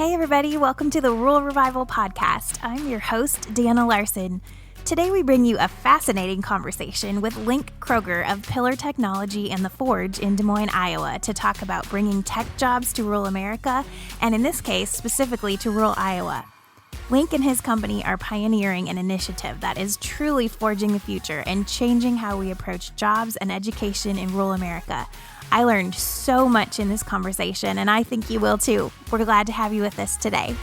Hey everybody, welcome to the Rural Revival Podcast. I'm your host, Deanna Larson. Today we bring you a fascinating conversation with Linc Kroeger of Pillar Technology and The Forge in Des Moines, Iowa, to talk about bringing tech jobs to rural America, and in this case, specifically to rural Iowa. Linc and his company are pioneering an initiative that is truly forging the future and changing how we approach jobs and education in rural America. I learned so much in this conversation, and I think you will too. We're glad to have you with us today.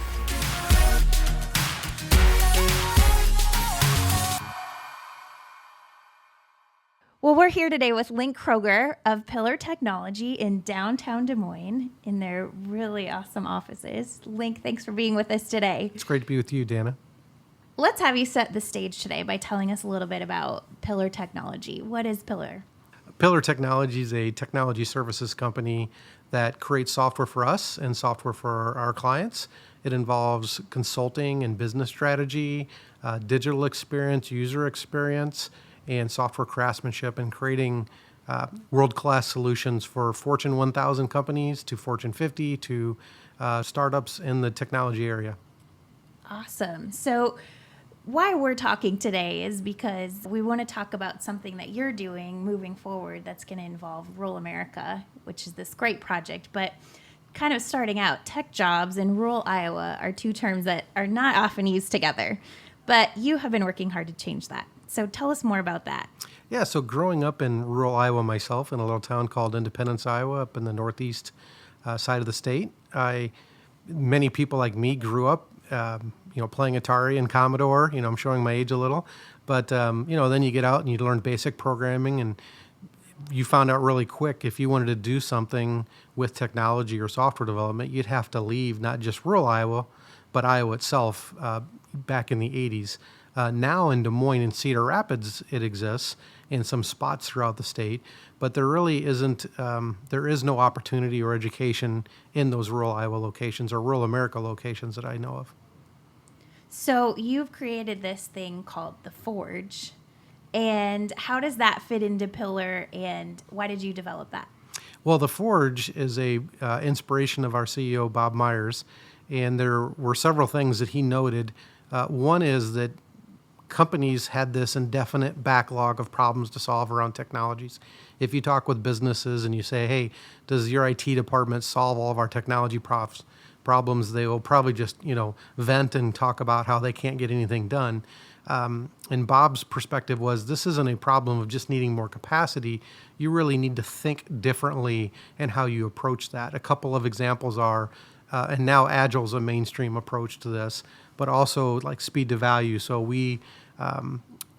Well, we're here today with Linc Kroeger of Pillar Technology in downtown Des Moines in their really awesome offices. Linc, thanks for being with us today. It's great to be with you, Dana. Let's have you set the stage today by telling us a little bit about Pillar Technology. What is Pillar? Pillar Technology is a technology services company that creates software for us and software for our clients. It involves consulting and business strategy, digital experience, user experience, and software craftsmanship, and creating world-class solutions for Fortune 1000 companies to Fortune 50 to startups in the technology area. Awesome. So why we're talking today is because we want to talk about something that you're doing moving forward that's going to involve rural America, which is this great project. But kind of starting out, tech jobs and rural Iowa are two terms that are not often used together. But you have been working hard to change that. So tell us more about that. Yeah, so growing up in rural Iowa myself, in a little town called Independence, Iowa, up in the northeast side of the state, many people like me grew up playing Atari and Commodore. I'm showing my age a little, but then you get out and you learn basic programming, and you found out really quick if you wanted to do something with technology or software development, you'd have to leave not just rural Iowa, but Iowa itself back in the 80s. Now in Des Moines and Cedar Rapids, it exists in some spots throughout the state, but there really isn't, there is no opportunity or education in those rural Iowa locations or rural America locations that I know of. So you've created this thing called The Forge, and how does that fit into Pillar, and why did you develop that? Well, The Forge is a inspiration of our CEO, Bob Myers, and there were several things that he noted. One is that companies had this indefinite backlog of problems to solve around technologies. If you talk with businesses and you say, hey, does your IT department solve all of our technology problems, they will probably just, vent and talk about how they can't get anything done. And Bob's perspective was, this isn't a problem of just needing more capacity. You really need to think differently in how you approach that. A couple of examples are, and now Agile's a mainstream approach to this, but also like speed to value. So we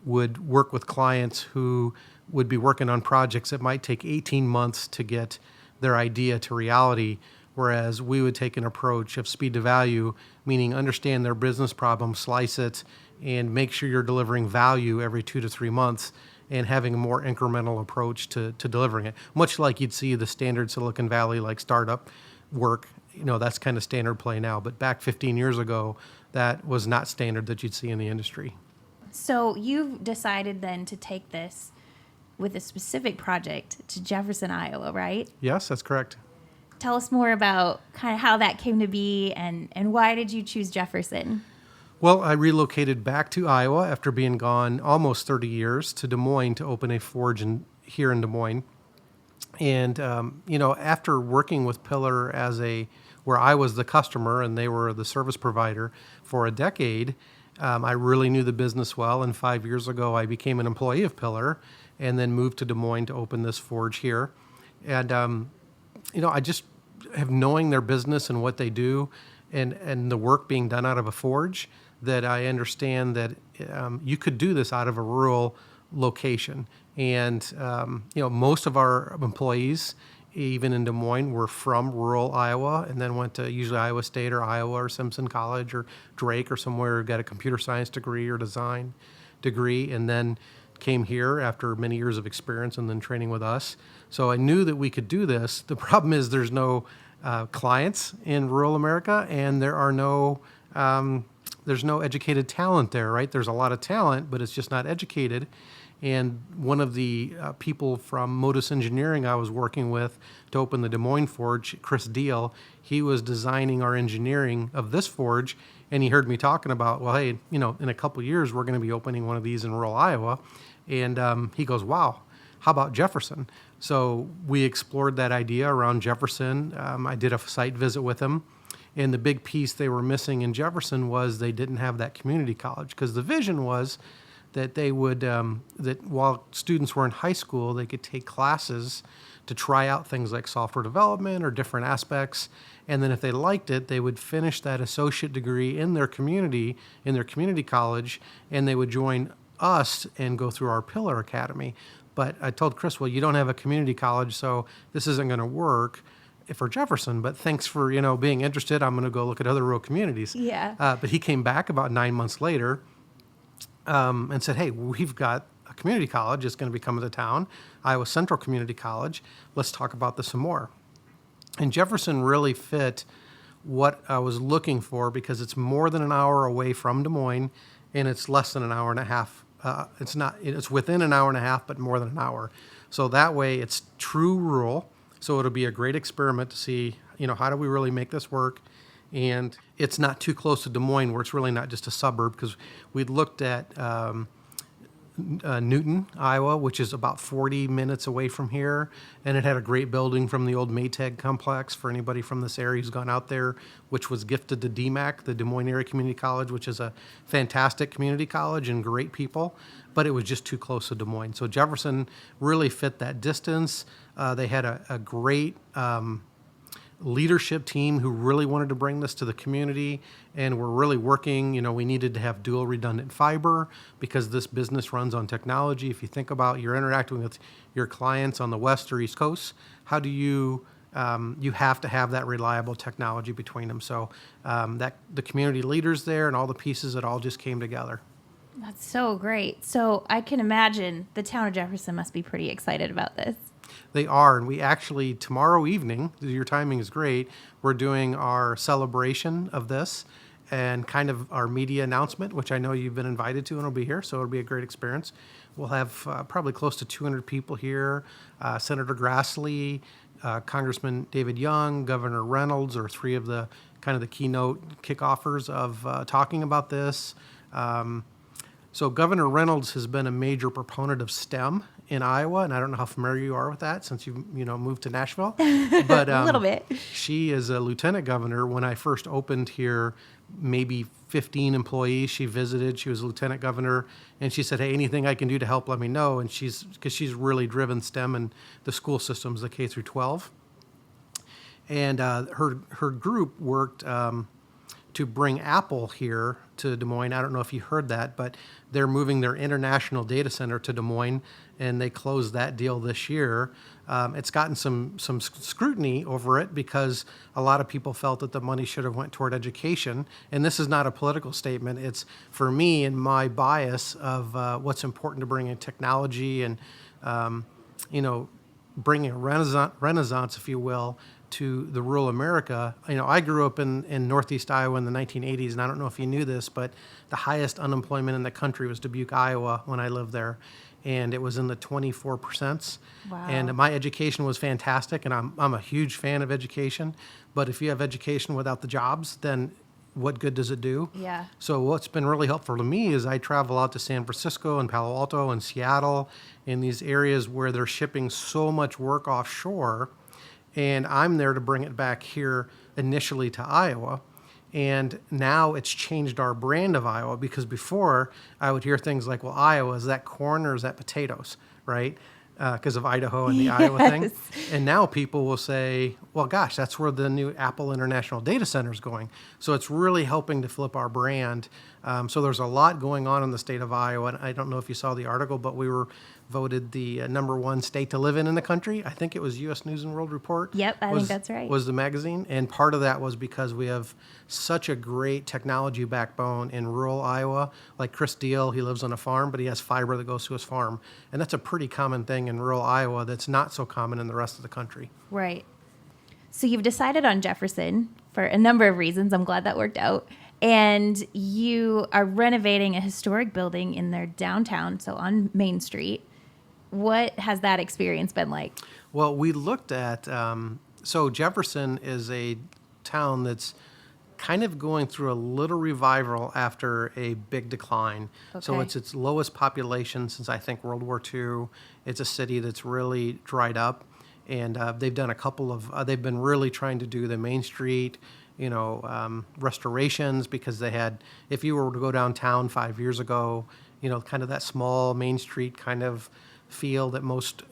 would work with clients who would be working on projects that might take 18 months to get their idea to reality, whereas we would take an approach of speed to value, meaning understand their business problem, slice it, and make sure you're delivering value every 2 to 3 months and having a more incremental approach to delivering it. Much like you'd see the standard Silicon Valley like startup work, that's kind of standard play now. But back 15 years ago, that was not standard that you'd see in the industry. So you've decided then to take this with a specific project to Jefferson, Iowa, right? Yes, that's correct. Tell us more about kind of how that came to be and why did you choose Jefferson? Well, I relocated back to Iowa after being gone almost 30 years to Des Moines to open a forge here in Des Moines. And, after working with Pillar where I was the customer and they were the service provider for a decade, I really knew the business well. And 5 years ago, I became an employee of Pillar and then moved to Des Moines to open this forge here. And, I just have knowing their business and what they do and the work being done out of a forge, that I understand that you could do this out of a rural location. And, most of our employees, even in Des Moines, were from rural Iowa and then went to usually Iowa State or Iowa or Simpson College or Drake or somewhere, got a computer science degree or design degree, and then came here after many years of experience and then training with us. So I knew that we could do this. The problem is there's no clients in rural America, and there's no educated talent there, right? There's a lot of talent, but it's just not educated. And one of the people from Modus Engineering I was working with to open the Des Moines forge, Chris Deal, he was designing our engineering of this forge, and he heard me talking about, well, hey, in a couple of years, we're going to be opening one of these in rural Iowa. And he goes, wow, how about Jefferson? So we explored that idea around Jefferson. I did a site visit with him. And the big piece they were missing in Jefferson was they didn't have that community college, because the vision was that they would, that while students were in high school, they could take classes to try out things like software development or different aspects. And then if they liked it, they would finish that associate degree in their community college, and they would join us and go through our Pillar Academy. But I told Chris, well, you don't have a community college, so this isn't going to work for Jefferson, but thanks for, being interested. I'm going to go look at other rural communities. Yeah. But he came back about 9 months later and said, hey, we've got a community college. It's going to be coming to town, Iowa Central Community College. Let's talk about this some more. And Jefferson really fit what I was looking for, because it's more than an hour away from Des Moines, and it's less than an hour and a half. It's within an hour and a half, but more than an hour. So that way it's true rural. So it'll be a great experiment to see, how do we really make this work? And it's not too close to Des Moines, where it's really not just a suburb, because we'd looked at Newton, Iowa, which is about 40 minutes away from here. And it had a great building from the old Maytag complex for anybody from this area who's gone out there, which was gifted to DMAC, the Des Moines Area Community College, which is a fantastic community college and great people, but it was just too close to Des Moines. So Jefferson really fit that distance. They had a great leadership team who really wanted to bring this to the community, and we're really working. We needed to have dual redundant fiber, because this business runs on technology. If you think about, you're interacting with your clients on the west or east coast, how do you have to have that reliable technology between them. So that the community leaders there and all the pieces, it all just came together. That's so great. So I can imagine the town of Jefferson must be pretty excited about this. They are, and we actually, tomorrow evening, your timing is great, we're doing our celebration of this and kind of our media announcement, which I know you've been invited to and will be here, so it'll be a great experience. We'll have probably close to 200 people here. Senator Grassley, Congressman David Young, Governor Reynolds are three of the kind of the keynote kickoffers of talking about this. So Governor Reynolds has been a major proponent of STEM in Iowa, and I don't know how familiar you are with that since you moved to Nashville, but a little bit. She is a lieutenant governor. When I first opened here, maybe 15 employees. She visited. She was lieutenant governor, and she said, "Hey, anything I can do to help, let me know." And because she's really driven STEM and the school systems, the K through 12, and her group worked to bring Apple here to Des Moines. I don't know if you heard that, but they're moving their international data center to Des Moines, and they closed that deal this year. It's gotten some scrutiny over it because a lot of people felt that the money should have went toward education. And this is not a political statement. It's for me and my bias of what's important to bring in technology and, bringing a renaissance, if you will, to the rural America. I grew up in Northeast Iowa in the 1980s, and I don't know if you knew this, but the highest unemployment in the country was Dubuque, Iowa, when I lived there, and it was in the 24%. Wow. And my education was fantastic, and I'm a huge fan of education, but if you have education without the jobs, then what good does it do? Yeah. So what's been really helpful to me is I travel out to San Francisco and Palo Alto and Seattle, in these areas where they're shipping so much work offshore, and I'm there to bring it back here initially to Iowa. And now it's changed our brand of Iowa, because before I would hear things like, well, Iowa, is that corn or is that potatoes, right? Because of Idaho and the Iowa thing. And now people will say, well, gosh, that's where the new Apple International Data Center is going. So it's really helping to flip our brand. So there's a lot going on in the state of Iowa. And I don't know if you saw the article, but we were voted the #1 state to live in the country. I think it was U.S. News and World Report. Yep, I think that's right. Was the magazine. And part of that was because we have such a great technology backbone in rural Iowa. Like Chris Deal, he lives on a farm, but he has fiber that goes to his farm. And that's a pretty common thing in rural Iowa that's not so common in the rest of the country. Right. So you've decided on Jefferson for a number of reasons. I'm glad that worked out. And you are renovating a historic building in their downtown, so on Main Street. What has that experience been like? Well, we looked at, so Jefferson is a town that's kind of going through a little revival after a big decline. So Okay. it's its lowest population since I think World War II. It's a city that's really dried up, and they've done a couple of. They've been really trying to do the Main Street, restorations because they had. If you were to go downtown 5 years ago, kind of that small Main Street kind of feel that most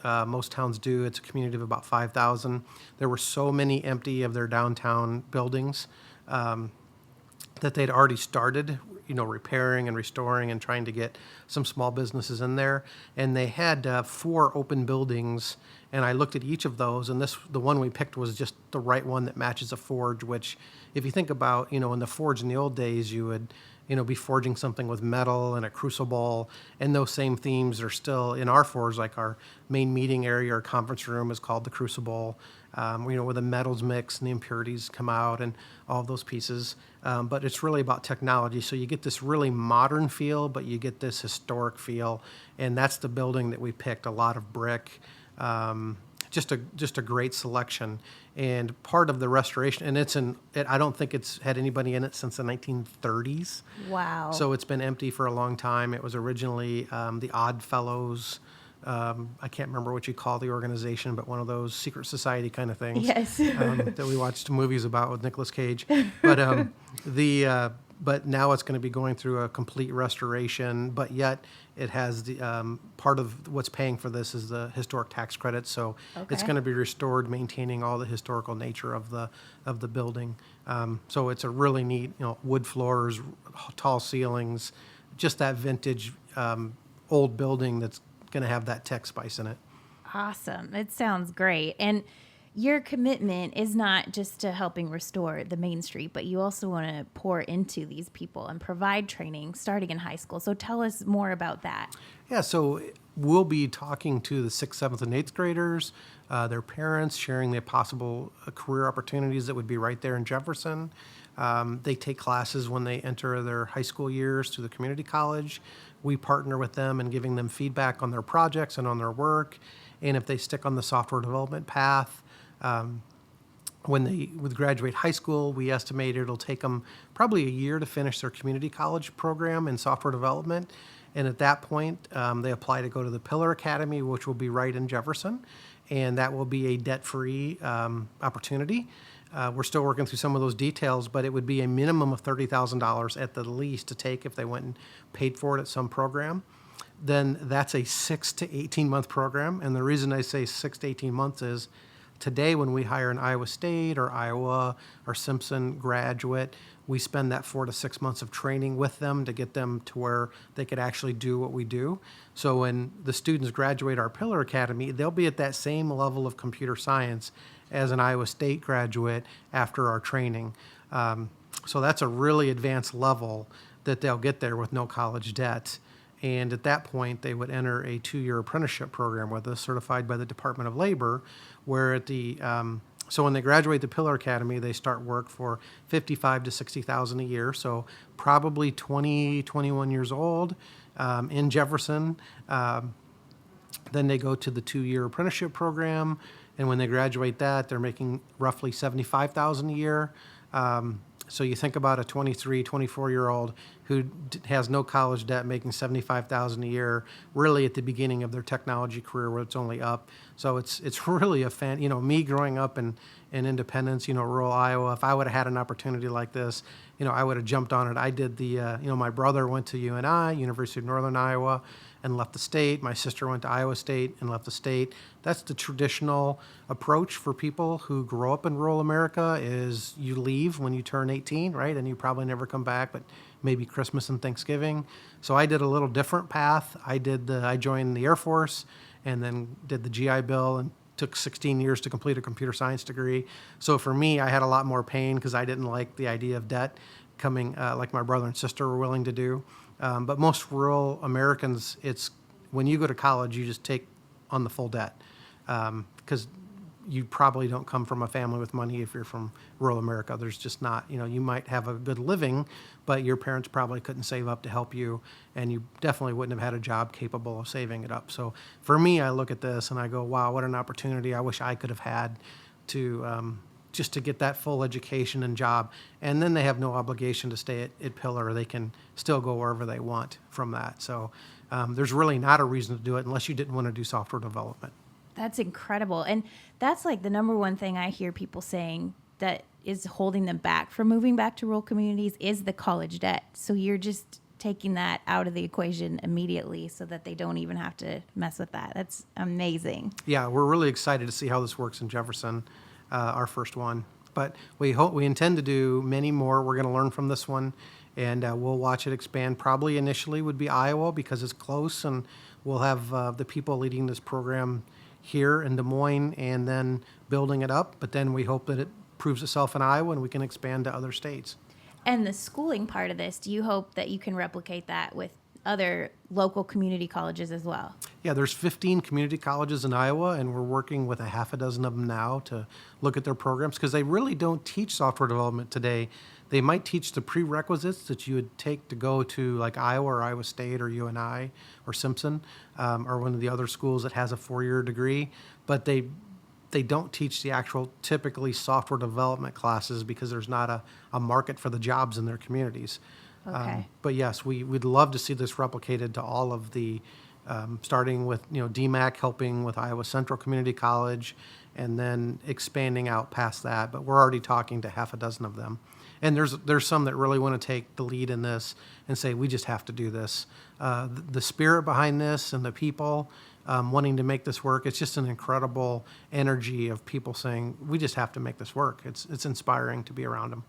towns do. It's a community of about 5,000. There were so many empty of their downtown buildings that they'd already started, repairing and restoring and trying to get some small businesses in there. And they had 4 open buildings, and I looked at each of those, and the one we picked was just the right one that matches a forge, which if you think about, in the forge in the old days, you would, be forging something with metal and a crucible, and those same themes are still in our forge, like our main meeting area or conference room is called the crucible, where the metals mix and the impurities come out and all of those pieces. But it's really about technology. So you get this really modern feel, but you get this historic feel, and that's the building that we picked, a lot of brick. Just a great selection, and part of the restoration, and I don't think it's had anybody in it since the 1930s. Wow. So it's been empty for a long time. It was originally the Odd Fellows. I can't remember what you call the organization, but one of those secret society kind of things. Yes. That we watched movies about with Nicolas Cage. But but now it's going to be going through a complete restoration. But yet it has the part of what's paying for this is the historic tax credit. So it's going to be restored, maintaining all the historical nature of the building. So it's a really neat, wood floors, tall ceilings, just that vintage old building that's going to have that tech spice in it. Awesome. It sounds great. And your commitment is not just to helping restore the Main Street, but you also want to pour into these people and provide training starting in high school. So tell us more about that. Yeah, so we'll be talking to the 6th, 7th, and 8th graders, their parents, sharing the possible career opportunities that would be right there in Jefferson. They take classes when they enter their high school years through the community college. We partner with them in giving them feedback on their projects and on their work. And if they stick on the software development path, when they would graduate high school, we estimate it'll take them probably a year to finish their community college program in software development. And at that point, they apply to go to the Pillar Academy, which will be right in Jefferson. And that will be a debt-free opportunity. We're still working through some of those details, but it would be a minimum of $30,000 at the least to take if they went and paid for it at some program. Then that's a 6 to 18 month program. And the reason I say 6 to 18 months is today when we hire an Iowa State or Iowa or Simpson graduate, we spend that 4 to 6 months of training with them to get them to where they could actually do what we do. So when the students graduate our Pillar Academy, they'll be at that same level of computer science as an Iowa State graduate after our training. So that's a really advanced level that they'll get there with no college debt. And at that point, they would enter a 2-year apprenticeship program with us, certified by the Department of Labor, where at the so when they graduate the Pillar Academy, they start work for $55,000 to $60,000 a year. So probably 20, 21 years old in Jefferson. Then they go to the 2-year apprenticeship program, and when they graduate that, they're making roughly $75,000 a year. So you think about a 23, 24-year-old who has no college debt making $75,000 a year, really at the beginning of their technology career where it's only up. So it's really a fan. Me growing up in Independence, rural Iowa, if I would have had an opportunity like this, I would have jumped on it. I did my brother went to UNI, University of Northern Iowa, and left the state. My sister went to Iowa State and left the state. That's the traditional approach for people who grow up in rural America is you leave when you turn 18, right? And you probably never come back, but maybe Christmas and Thanksgiving. So I did a little different path. I joined the Air Force and then did the GI Bill and took 16 years to complete a computer science degree. So for me, I had a lot more pain because I didn't like the idea of debt coming like my brother and sister were willing to do. But most rural Americans, it's when you go to college, you just take on the full debt because you probably don't come from a family with money if you're from rural America. There's just not, you might have a good living, but your parents probably couldn't save up to help you, and you definitely wouldn't have had a job capable of saving it up. So for me, I look at this and I go, wow, what an opportunity I wish I could have had to just to get that full education and job. And then they have no obligation to stay at Pillar. They can still go wherever they want from that. So there's really not a reason to do it unless you didn't want to do software development. That's incredible. And that's like the number one thing I hear people saying that is holding them back from moving back to rural communities is the college debt. So you're just taking that out of the equation immediately so that they don't even have to mess with that. That's amazing. Yeah, we're really excited to see how this works in Jefferson, our first one. But we intend to do many more. We're going to learn from this one, and we'll watch it expand. Probably initially would be Iowa because it's close, and we'll have the people leading this program here in Des Moines and then building it up. But then we hope that it proves itself in Iowa and we can expand to other states. And the schooling part of this, do you hope that you can replicate that with other local community colleges as well? Yeah, there's 15 community colleges in Iowa, and we're working with a half a dozen of them now to look at their programs because they really don't teach software development today. They might teach the prerequisites that you would take to go to like Iowa or Iowa State or UNI or Simpson or one of the other schools that has a 4-year degree, but they don't teach the actual typically software development classes because there's not a market for the jobs in their communities. Okay. But yes, we'd love to see this replicated to all of the, starting with DMAC helping with Iowa Central Community College, and then expanding out past that. But we're already talking to half a dozen of them, and there's some that really want to take the lead in this and say we just have to do this. The spirit behind this and the people wanting to make this work, it's just an incredible energy of people saying we just have to make this work. It's inspiring to be around them.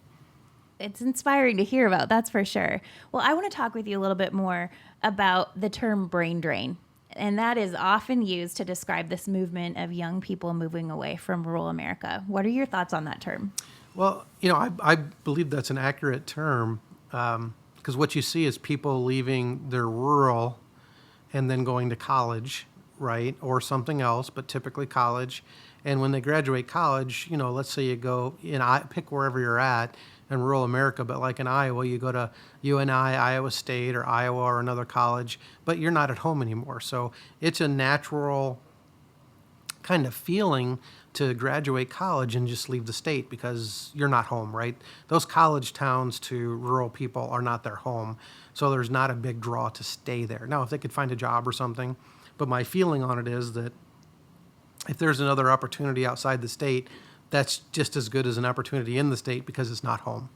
It's inspiring to hear about, that's for sure. Well, I want to talk with you a little bit more about the term brain drain. And that is often used to describe this movement of young people moving away from rural America. What are your thoughts on that term? Well, I believe that's an accurate term because what you see is people leaving their rural and then going to college, right, or something else, but typically college. And when they graduate college, let's say you go pick wherever you're at in rural America, but like in Iowa, you go to UNI, Iowa State, or Iowa or another college, but you're not at home anymore. So it's a natural kind of feeling to graduate college and just leave the state because you're not home, right? Those college towns to rural people are not their home. So there's not a big draw to stay there. Now, if they could find a job or something, but my feeling on it is that if there's another opportunity outside the state, that's just as good as an opportunity in the state because it's not home.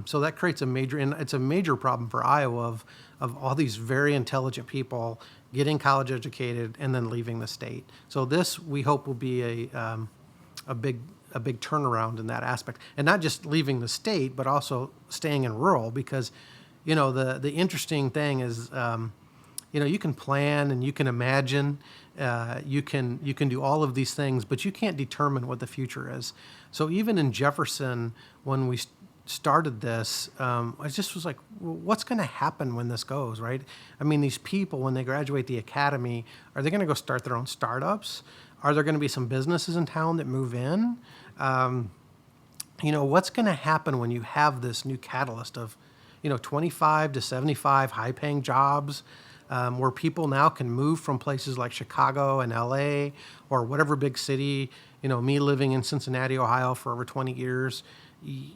So that creates it's a major problem for Iowa of all these very intelligent people getting college educated and then leaving the state. So this, we hope, will be a big turnaround in that aspect. And not just leaving the state, but also staying in rural because, the interesting thing is, you can plan and you can imagine, you can do all of these things, but you can't determine what the future is. So even in Jefferson, when we started this, I just was like, well, what's going to happen when this goes, right? I mean, these people, when they graduate the academy, are they going to go start their own startups? Are there going to be some businesses in town that move in? What's going to happen when you have this new catalyst of, 25 to 75 high-paying jobs, where people now can move from places like Chicago and LA or whatever big city, me living in Cincinnati, Ohio for over 20 years,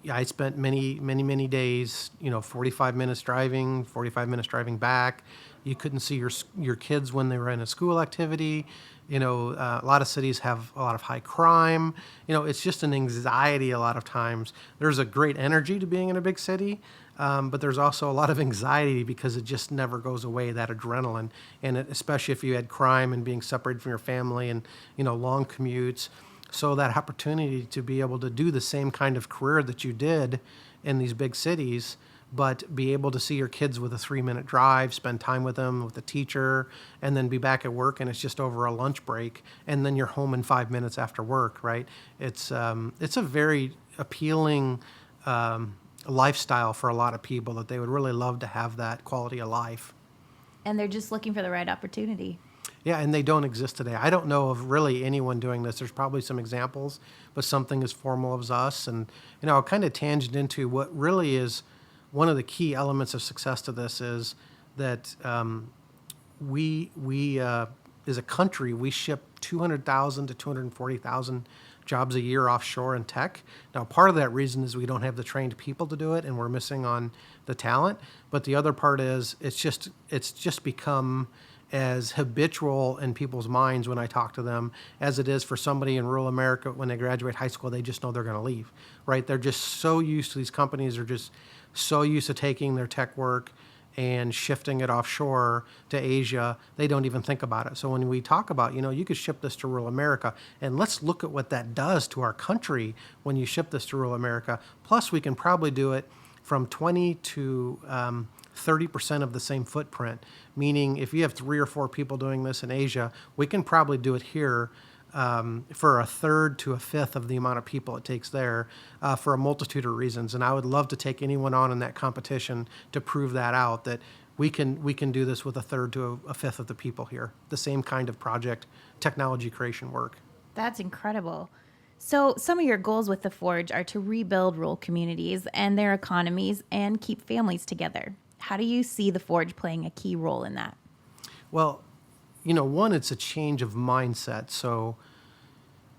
I spent many days, 45 minutes driving, 45 minutes driving back. You couldn't see your kids when they were in a school activity. A lot of cities have a lot of high crime. It's just an anxiety a lot of times. There's a great energy to being in a big city, but there's also a lot of anxiety because it just never goes away, that adrenaline. And especially if you had crime and being separated from your family and, long commutes. So that opportunity to be able to do the same kind of career that you did in these big cities, but be able to see your kids with a 3-minute drive, spend time with them, with the teacher, and then be back at work and it's just over a lunch break, and then you're home in 5 minutes after work, right? It's a very appealing lifestyle for a lot of people that they would really love to have that quality of life. And they're just looking for the right opportunity. Yeah, and they don't exist today. I don't know of really anyone doing this. There's probably some examples, but something as formal as us. And, kind of tangent into what really is one of the key elements of success to this is that we as a country, we ship 200,000 to 240,000 jobs a year offshore in tech. Now, part of that reason is we don't have the trained people to do it, and we're missing on the talent. But the other part is it's just become as habitual in people's minds when I talk to them as it is for somebody in rural America when they graduate high school. They just know they're going to leave, right? They're just so used to these companies are just so used to taking their tech work and shifting it offshore to Asia, they don't even think about it. So when we talk about, you could ship this to rural America, and let's look at what that does to our country when you ship this to rural America. Plus, we can probably do it from 20 to 30% of the same footprint, meaning if you have 3 or 4 people doing this in Asia, we can probably do it here for a third to a fifth of the amount of people it takes there for a multitude of reasons. And I would love to take anyone on in that competition to prove that out, that we can do this with a third to a fifth of the people here, the same kind of project technology creation work. That's incredible. So some of your goals with the Forge are to rebuild rural communities and their economies and keep families together. How do you see the Forge playing a key role in that? Well, one, it's a change of mindset. So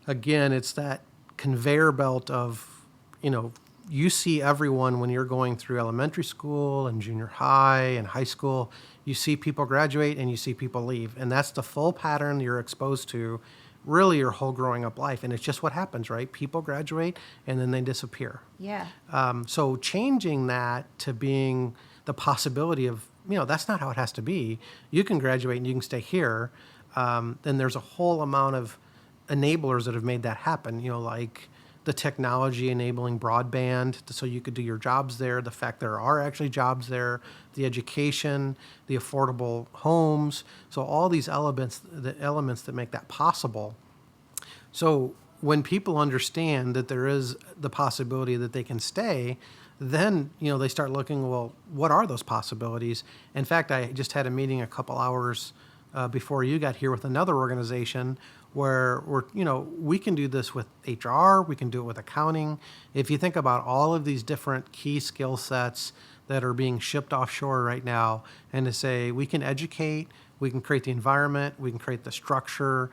again, it's that conveyor belt of, you see everyone when you're going through elementary school and junior high and high school, you see people graduate and you see people leave. And that's the full pattern you're exposed to really your whole growing up life. And it's just what happens, right? People graduate and then they disappear. Yeah. So changing that to being the possibility of, that's not how it has to be. You can graduate and you can stay here. Then there's a whole amount of enablers that have made that happen, like the technology enabling broadband so you could do your jobs there, the fact there are actually jobs there, the education, the affordable homes. So all these elements that make that possible. So when people understand that there is the possibility that they can stay, then, they start looking, well, what are those possibilities? In fact, I just had a meeting a couple hours before you got here with another organization where we can do this with HR, we can do it with accounting. If you think about all of these different key skill sets that are being shipped offshore right now, and to say we can educate, we can create the environment, we can create the structure,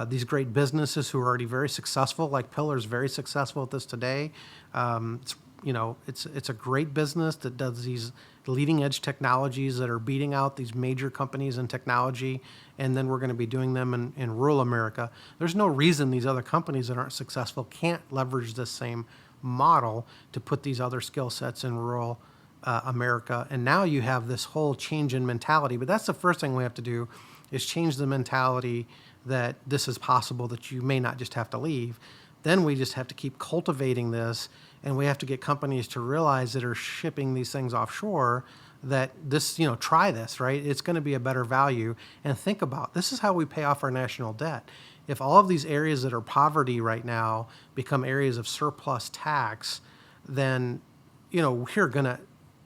these great businesses who are already very successful, like Pillar is very successful at this today. It's a great business that does these leading edge technologies that are beating out these major companies in technology, and then we're going to be doing them in rural America. There's no reason these other companies that aren't successful can't leverage this same model to put these other skill sets in rural America. And now you have this whole change in mentality, but that's the first thing we have to do is change the mentality that this is possible, that you may not just have to leave. Then we just have to keep cultivating this, and we have to get companies to realize that are shipping these things offshore that this, try this, right? It's going to be a better value. And think about, this is how we pay off our national debt. If all of these areas that are poverty right now become areas of surplus tax, then, we're going to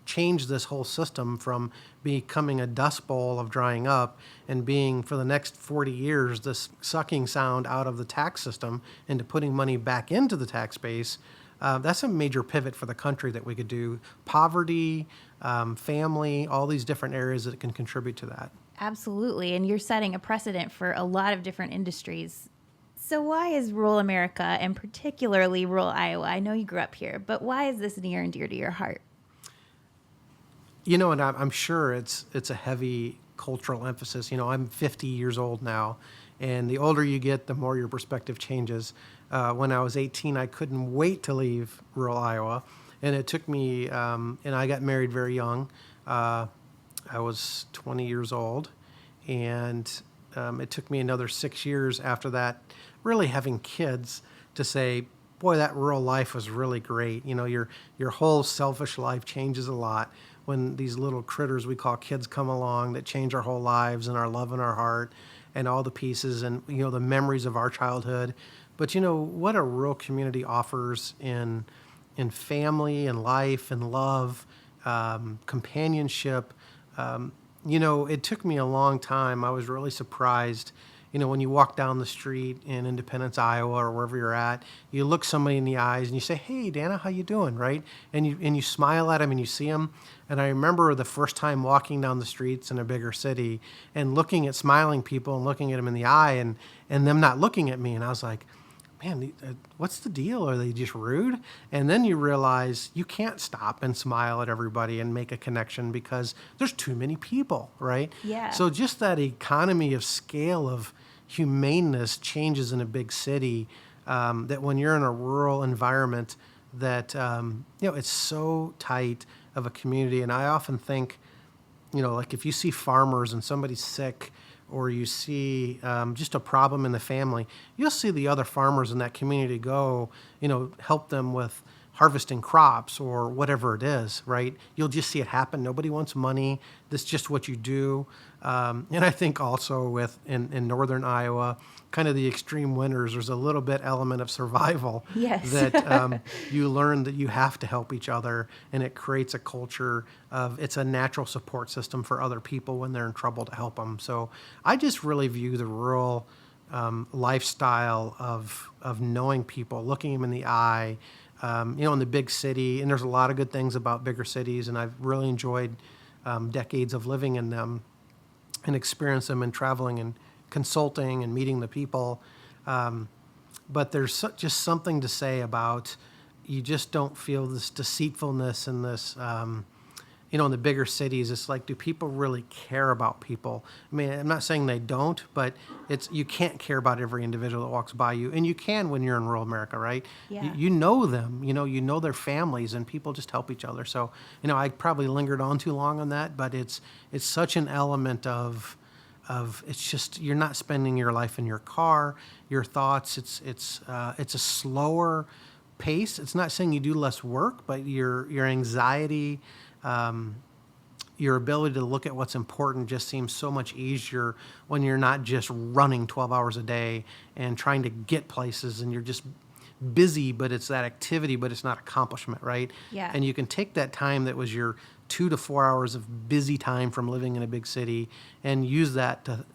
change this whole system from becoming a dust bowl of drying up and being, for the next 40 years, this sucking sound out of the tax system into putting money back into the tax base. That's a major pivot for the country that we could do. Poverty, family, all these different areas that can contribute to that. Absolutely. And you're setting a precedent for a lot of different industries. So why is rural America, and particularly rural Iowa, I know you grew up here, but why is this near and dear to your heart? And I'm sure it's a heavy cultural emphasis. I'm 50 years old now, and the older you get, the more your perspective changes. When I was 18, I couldn't wait to leave rural Iowa, and it took me, and I got married very young. I was 20 years old, and it took me another 6 years after that, really having kids, to say, boy, that rural life was really great. Your whole selfish life changes a lot when these little critters we call kids come along that change our whole lives and our love and our heart and all the pieces and, the memories of our childhood. But, what a rural community offers in family and life and love, companionship, It took me a long time. I was really surprised. When you walk down the street in Independence, Iowa, or wherever you're at, you look somebody in the eyes and you say, "Hey, Dana, how you doing?" Right? And you smile at them and you see them. And I remember the first time walking down the streets in a bigger city and looking at smiling people and looking at them in the eye and them not looking at me. And I was like, man, what's the deal? Are they just rude? And then you realize you can't stop and smile at everybody and make a connection because there's too many people, right? Yeah. So just that economy of scale of humaneness changes in a big city, that when you're in a rural environment that, it's so tight of a community. And I often think, like if you see farmers and somebody's sick, or you see just a problem in the family, you'll see the other farmers in that community go, help them with harvesting crops or whatever it is, right? You'll just see it happen. Nobody wants money. That's just what you do. And I think also in northern Iowa, kind of the extreme winters, there's a little bit element of survival. Yes. That you learn that you have to help each other, and it creates a culture of it's a natural support system for other people when they're in trouble to help them. So I just really view the rural lifestyle of knowing people, looking them in the eye, in the big city. And there's a lot of good things about bigger cities, and I've really enjoyed decades of living in them and experience them and traveling and consulting and meeting the people. But there's just something to say about you just don't feel this deceitfulness and this, in the bigger cities. It's like, do people really care about people? I mean, I'm not saying they don't, but you can't care about every individual that walks by you. And you can when you're in rural America, right? Yeah. You know them, you know their families, and people just help each other. So, I probably lingered on too long on that, but it's such an element of it's just, you're not spending your life in your car, your thoughts. It's a slower pace. It's not saying you do less work, but your anxiety, your ability to look at what's important just seems so much easier when you're not just running 12 hours a day and trying to get places, and you're just busy, but it's that activity, but it's not accomplishment, right? Yeah. And you can take that time that was your 2 to 4 hours of busy time from living in a big city and use that to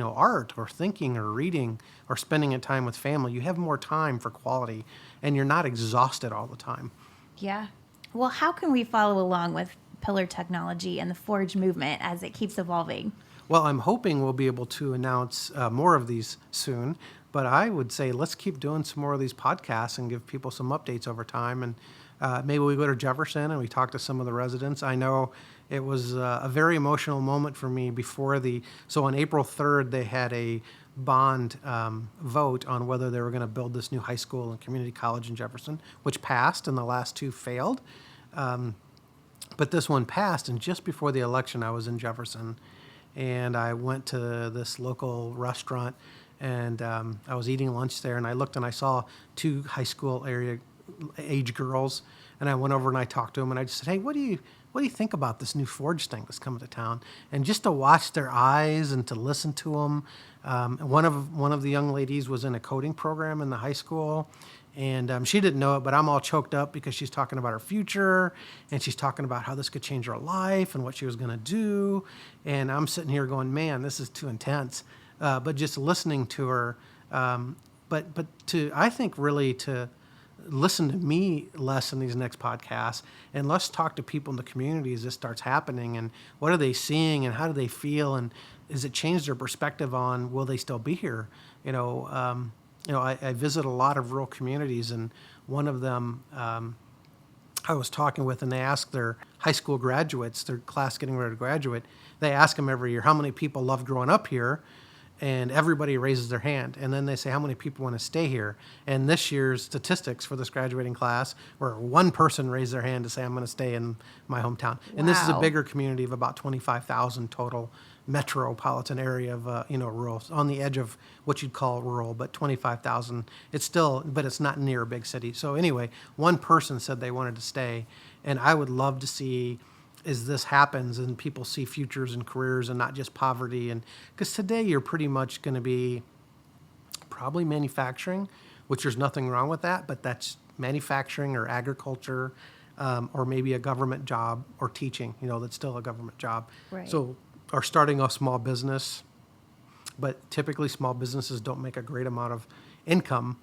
art or thinking or reading or spending a time with family. You have more time for quality, and you're not exhausted all the time. Yeah. Well, how can we follow along with Pillar technology and the Forge movement as it keeps evolving? Well, I'm hoping we'll be able to announce more of these soon, but I would say let's keep doing some more of these podcasts and give people some updates over time. And maybe we go to Jefferson and we talk to some of the residents. I know it was a very emotional moment for me so on April 3rd, they had a bond vote on whether they were going to build this new high school and community college in Jefferson, which passed, and the last two failed. But this one passed, and just before the election, I was in Jefferson, and I went to this local restaurant, and I was eating lunch there, and I looked and I saw two high school age girls, and I went over and I talked to them, and I just said, "Hey, what do you think about this new Forge thing that's coming to town?" And just to watch their eyes and to listen to them. One of the young ladies was in a coding program in the high school, and she didn't know it, but I'm all choked up because she's talking about her future, and she's talking about how this could change her life and what she was going to do. And I'm sitting here going, man, this is too intense. But just listening to her, I think really to listen to me less in these next podcasts, and let's talk to people in the community as this starts happening, and what are they seeing, and how do they feel, and has it changed their perspective on will they still be here? I visit a lot of rural communities, and one of them I was talking with, and they asked their high school graduates, their class getting ready to graduate, they ask them every year, how many people loved growing up here? And everybody raises their hand. And then they say, how many people want to stay here? And this year's statistics for this graduating class were one person raised their hand to say, I'm going to stay in my hometown. Wow. And this is a bigger community of about 25,000 total metropolitan area of, rural, on the edge of what you'd call rural, but 25,000. But it's not near a big city. So anyway, one person said they wanted to stay. And I would love to see, as this happens and people see futures and careers and not just poverty. And because today you're pretty much going to be probably manufacturing, which there's nothing wrong with that, but that's manufacturing or agriculture, or maybe a government job or teaching, that's still a government job. Right. So are starting a small business, but typically small businesses don't make a great amount of income.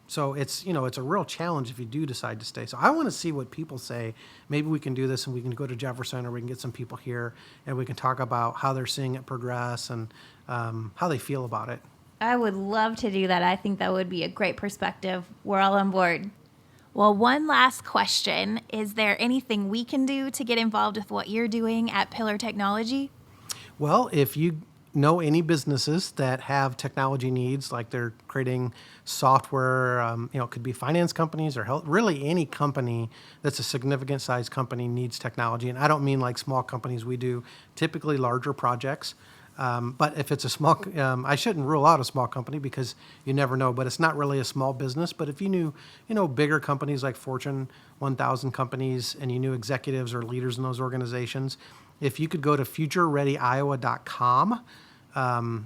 So it's a real challenge if you do decide to stay. So I want to see what people say. Maybe we can do this and we can go to Jefferson, or we can get some people here and we can talk about how they're seeing it progress and how they feel about it. I would love to do that. I think that would be a great perspective. We're all on board. Well, one last question. Is there anything we can do to get involved with what you're doing at Pillar Technology? Well, if you know any businesses that have technology needs, like they're creating software, it could be finance companies or health, really any company that's a significant size company needs technology. And I don't mean like small companies. We do typically larger projects. But if it's a small, I shouldn't rule out a small company because you never know, but it's not really a small business. But if you knew, bigger companies like Fortune 1000 companies, and you knew executives or leaders in those organizations, if you could go to futurereadyiowa.com,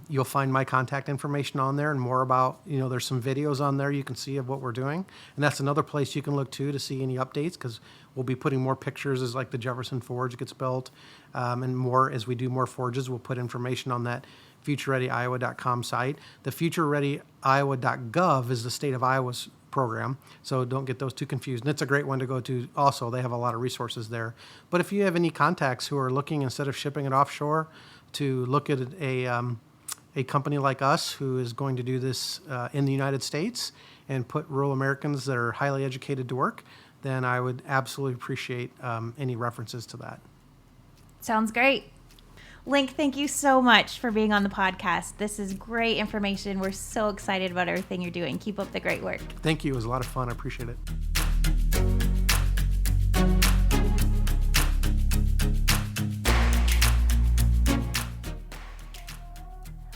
you'll find my contact information on there and more about, there's some videos on there you can see of what we're doing. And that's another place you can look to see any updates, because we'll be putting more pictures as like the Jefferson Forge gets built. And more as we do more forges, we'll put information on that futurereadyiowa.com site. The futurereadyiowa.gov is the state of Iowa's program, so don't get those too confused. And it's a great one to go to also. They have a lot of resources there. But if you have any contacts who are looking, instead of shipping it offshore, to look at a company like us who is going to do this in the United States and put rural Americans that are highly educated to work, then I would absolutely appreciate any references to that. Sounds great. Linc, thank you so much for being on the podcast. This is great information. We're so excited about everything you're doing. Keep up the great work. Thank you. It was a lot of fun. I appreciate it.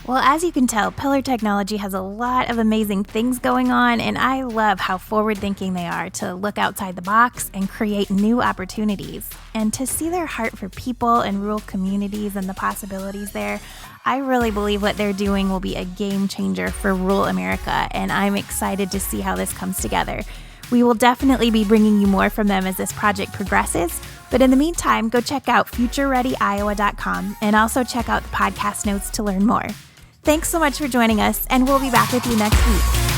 Well, as you can tell, Pillar Technology has a lot of amazing things going on, and I love how forward-thinking they are to look outside the box and create new opportunities. And to see their heart for people and rural communities and the possibilities there, I really believe what they're doing will be a game changer for rural America, and I'm excited to see how this comes together. We will definitely be bringing you more from them as this project progresses, but in the meantime, go check out futurereadyiowa.com and also check out the podcast notes to learn more. Thanks so much for joining us, and we'll be back with you next week.